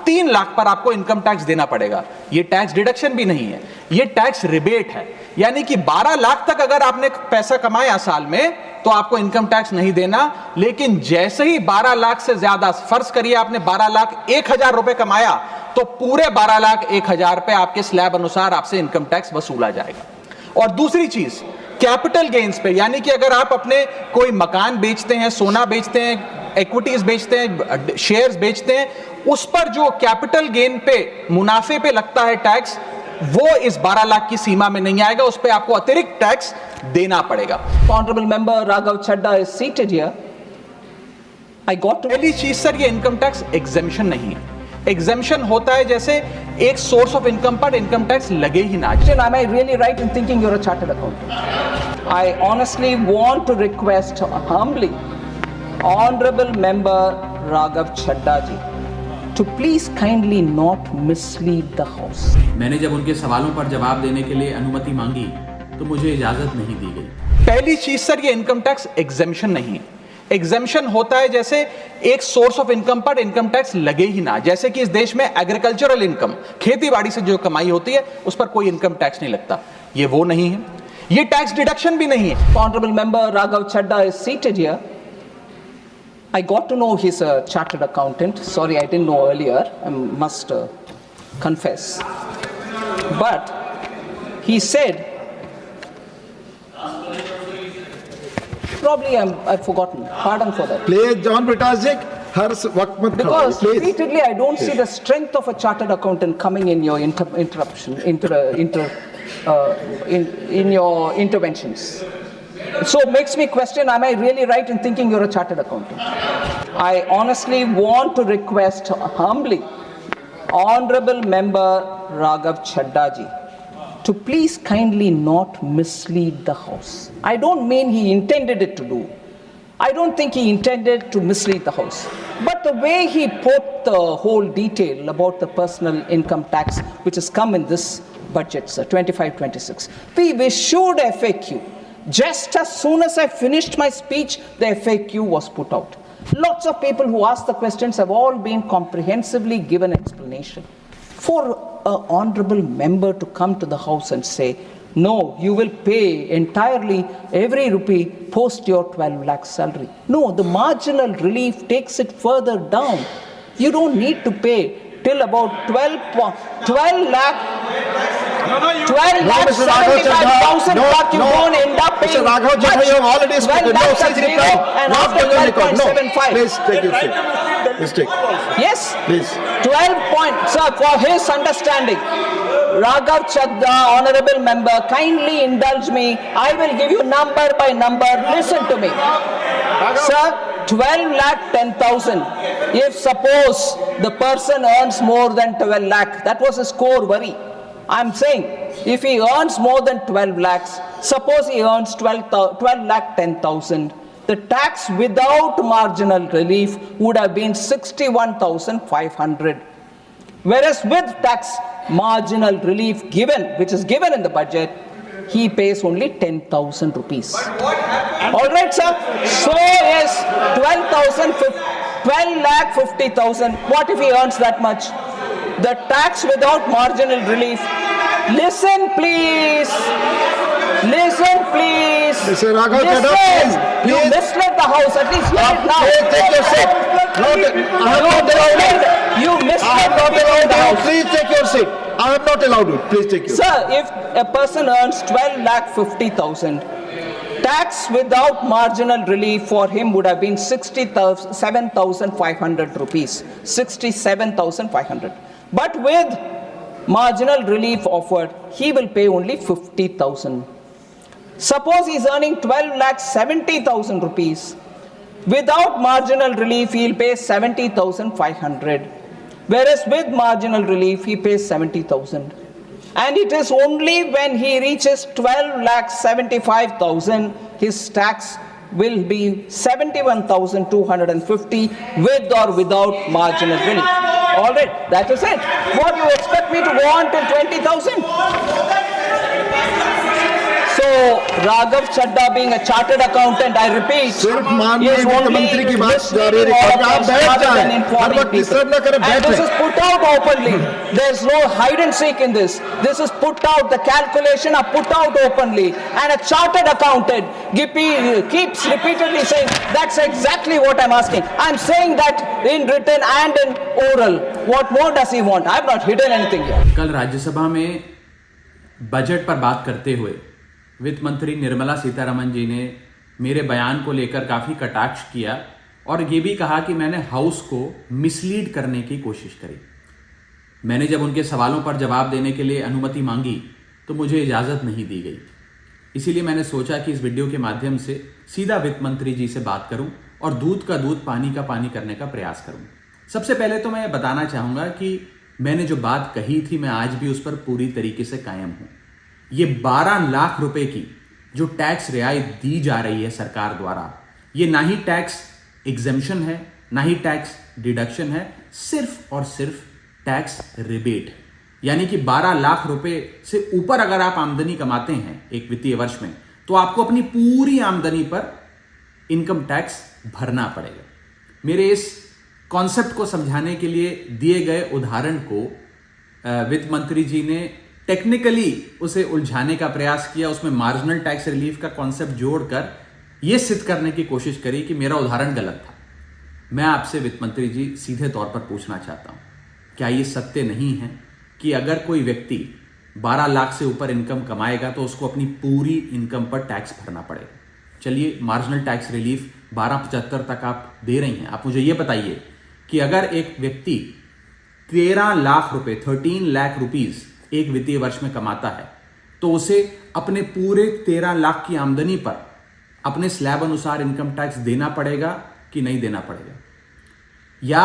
3 लाख पर आपको income tax देना पड़ेगा। ये टैक्स डिडक्शन भी नहीं है, ये टैक्स रिबेट है। यानी कि 12 लाख तक अगर आपने पैसा कमाया साल में तो आपको इनकम टैक्स नहीं देना, लेकिन जैसे ही 12 लाख से ज्यादा, फर्ज करिए आपने 12 लाख 1,000 रुपए कमाया, तो पूरे 12 लाख 1,000 पे आपके स्लैब अनुसार आपसे इनकम टैक्स वसूला जाएगा। और दूसरी चीज, कैपिटल गेन्स पे, यानी कि अगर आप अपने कोई मकान बेचते हैं, सोना बेचते हैं, इक्विटीज बेचते हैं, शेयर्स बेचते हैं, उस पर जो कैपिटल गेन पे, मुनाफे पे लगता है टैक्स, वो इस 12 लाख की सीमा में नहीं आएगा, उस पे आपको अतिरिक्त टैक्स देना पड़ेगा। Honorable member Raghav Chadda is seated here. I got to पहली चीज सर, ये इनकम टैक्स एग्जेम्पशन नहीं है। एग्जेम्पशन होता है जैसे एक सोर्स ऑफ इनकम पर इनकम टैक्स लगे ही ना। Am I really right in thinking you're a chartered accountant? I honestly want to request humbly Honorable member Raghav Chadda ji to please kindly not mislead the house. मैंने जब उनके सवालों पर जवाब देने के लिए अनुमति मांगी तो मुझे इजाजत नहीं दी गई। पहली चीज सर, ये इनकम टैक्स एग्जेम्पशन नहीं है। एग्जेम्पशन होता है जैसे एक सोर्स ऑफ इनकम पर इनकम टैक्स लगे ही ना। जैसे कि इस देश में एग्रीकल्चरल इनकम, खेती बाड़ी से जो कमाई होती है, उस पर कोई इनकम टैक्स नहीं लगता, ये वो नहीं है। ये टैक्स डिडक्शन भी नहीं है। Honorable member Raghav Chadda is seated here. I got to know he's a chartered accountant. Sorry, I didn't know earlier. I must confess. But he said, probably I've forgotten. Pardon for that. Please John ब्रिटाजिक हर वक्त मत Because please. repeatedly I don't see the strength of a chartered accountant coming in your in your interventions. So it makes me question, am I really right in thinking you're a chartered accountant? I honestly want to request humbly Honorable member Raghav Chadda ji to please kindly not mislead the house. I don't mean he intended it to do. I don't think he intended to mislead the house. But the way he put the whole detail about the personal income tax, which has come in this budget, sir, 25-26, we issued FAQ. Just as soon as I finished my speech, the FAQ was put out. Lots of people who asked the questions have all been comprehensively given explanation. For an honorable member to come to the house and say, no, you will pay entirely every rupee post your 12 lakh salary. No, the marginal relief takes it further down. You don't need to pay till about 12 lakh. 12 lakh 75,000, but you don't end up paying. Mr. Raghav Chadda, you have already spoken. No, lakhs please zero, record. and Not after going to record. No, 12.75. please take your seat. Please take. Yes. Please. 12 point, sir, for his understanding. Raghav Chadda, honorable member, kindly indulge me. I will give you number by number. Listen to me. Sir, 12 lakh 10,000. If suppose the person earns more than 12 lakh, that was his core worry. I'm saying, if he earns more than 12 lakhs, suppose he earns 12 lakh 10,000, the tax without marginal relief would have been 61,500. Whereas with tax marginal relief given, which is given in the budget, he pays only 10,000 rupees. All right, sir. So yes, 12 lakh 50,000. What if he earns that much? The tax without marginal relief. Listen, please. Listen, please. Mr. Raghav Chadda, Listen. You please. misled the house. At least hear it now. Please take your seat. I am not allowed it. You I misled am not the allowed it. house. Please take your seat. I am not allowed it. Please take your seat. Sir, if a person earns 12 lakh 50,000, tax without marginal relief for him would have been 67,500 rupees. 67,500. But with marginal relief offered, he will pay only 50,000. Suppose he is earning 12 lakh 70,000 rupees. Without marginal relief, he will pay 70,500. Whereas with marginal relief, he pays 70,000. And it is only when he reaches 12 lakh 75,000, his tax will be 71,250 with or without marginal relief. All right, that is it. What do you expect me to go on till 20,000? So So Raghav Chadha, being a chartered accountant, I repeat, सिर्फ माननीय is वित्त only मंत्री की बात जारी misleading रखिए। all आप of us बैठ rather जाएं, than हर informing वक्त डिस्टर्ब people. ना करें, And this बैठें। is put out openly. There's no hide and seek in this. This is put out. The calculation are put out openly, and a chartered accountant keeps repeatedly saying that's exactly what I'm asking. I'm saying that in written and in oral. What more does he want? I've not hidden anything here. कल राज्यसभा में budget पर बात करते हुए वित्त मंत्री निर्मला सीतारमण जी ने मेरे बयान को लेकर काफी कटाक्ष किया और ये भी कहा कि मैंने हाउस को मिसलीड करने की कोशिश करी। मैंने जब उनके सवालों पर जवाब देने के लिए अनुमति मांगी तो मुझे इजाजत नहीं दी गई। इसीलिए मैंने सोचा कि इस वीडियो के माध्यम से सीधा वित्त मंत्री जी से बात करूं और दूध का दूध पानी का पानी करने का प्रयास करूं। सबसे पहले तो मैं बताना चाहूंगा कि मैंने जो बात कही थी मैं आज भी उस पर पूरी तरीके से कायम हूं। ये 12 लाख रुपए की जो टैक्स रियायत दी जा रही है सरकार द्वारा, ये ना ही टैक्स एग्जेम्पशन है ना ही टैक्स डिडक्शन है, सिर्फ और सिर्फ टैक्स रिबेट है। यानी कि 12 लाख रुपए से ऊपर अगर आप आमदनी कमाते हैं एक वित्तीय वर्ष में तो आपको अपनी पूरी आमदनी पर इनकम टैक्स भरना पड़ेगा। मेरे इस कॉन्सेप्ट को समझाने के लिए दिए गए उदाहरण को वित्त मंत्री जी ने टेक्निकली उसे उलझाने का प्रयास किया, उसमें मार्जिनल टैक्स रिलीफ का कॉन्सेप्ट जोड़कर यह सिद्ध करने की कोशिश करी कि मेरा उदाहरण गलत था। मैं आपसे वित्त मंत्री जी सीधे तौर पर पूछना चाहता हूं, क्या यह सत्य नहीं है कि अगर कोई व्यक्ति 12 लाख से ऊपर इनकम कमाएगा तो उसको अपनी पूरी इनकम पर टैक्स भरना पड़ेगा? चलिए मार्जिनल टैक्स रिलीफ 1275 तक आप दे रही हैं। आप मुझे यह बताइए कि अगर एक व्यक्ति 13 लाख रुपए 13 लाख रुपीज एक वित्तीय वर्ष में कमाता है तो उसे अपने पूरे 13 लाख की आमदनी पर अपने स्लैब अनुसार इनकम टैक्स देना पड़ेगा कि नहीं देना पड़ेगा? या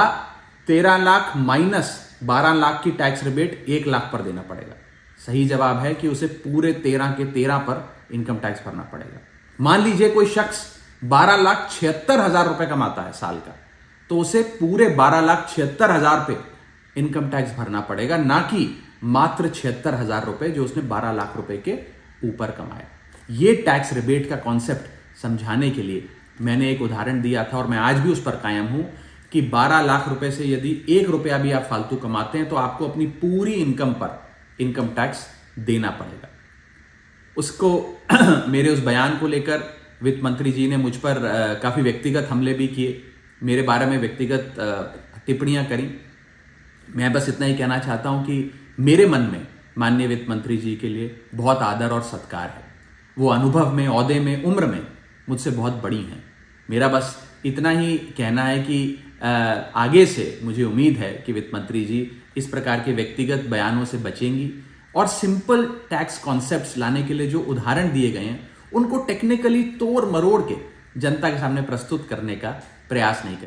13 लाख माइनस 12 लाख की टैक्स रिबेट 1 लाख पर देना पड़ेगा? सही जवाब है कि उसे पूरे 13 के 13 पर इनकम टैक्स भरना पड़ेगा। मान लीजिए कोई शख्स 12,76,000 रुपए कमाता है साल का, तो उसे पूरे 12,76,000 पे इनकम टैक्स भरना पड़ेगा, ना कि मात्र 76,000 रुपए जो उसने 12 लाख रुपए के ऊपर कमाया। यह टैक्स रिबेट का कॉन्सेप्ट समझाने के लिए मैंने एक उदाहरण दिया था और मैं आज भी उस पर कायम हूं कि 12 लाख रुपए से यदि 1 रुपया भी आप फालतू कमाते हैं तो आपको अपनी पूरी इनकम पर इनकम टैक्स देना पड़ेगा। उसको मेरे उस बयान को लेकर वित्त मंत्री जी ने मुझ पर काफी व्यक्तिगत हमले भी किए, मेरे बारे में व्यक्तिगत टिप्पणियां करी। मैं बस इतना ही कहना चाहता हूं कि मेरे मन में माननीय वित्त मंत्री जी के लिए बहुत आदर और सत्कार है। वो अनुभव में, ओहदे में, उम्र में मुझसे बहुत बड़ी हैं। मेरा बस इतना ही कहना है कि आगे से मुझे उम्मीद है कि वित्त मंत्री जी इस प्रकार के व्यक्तिगत बयानों से बचेंगी और सिंपल टैक्स कॉन्सेप्ट्स लाने के लिए जो उदाहरण दिए गए हैं उनको टेक्निकली तोड़ मरोड़ के जनता के सामने प्रस्तुत करने का प्रयास नहीं करें।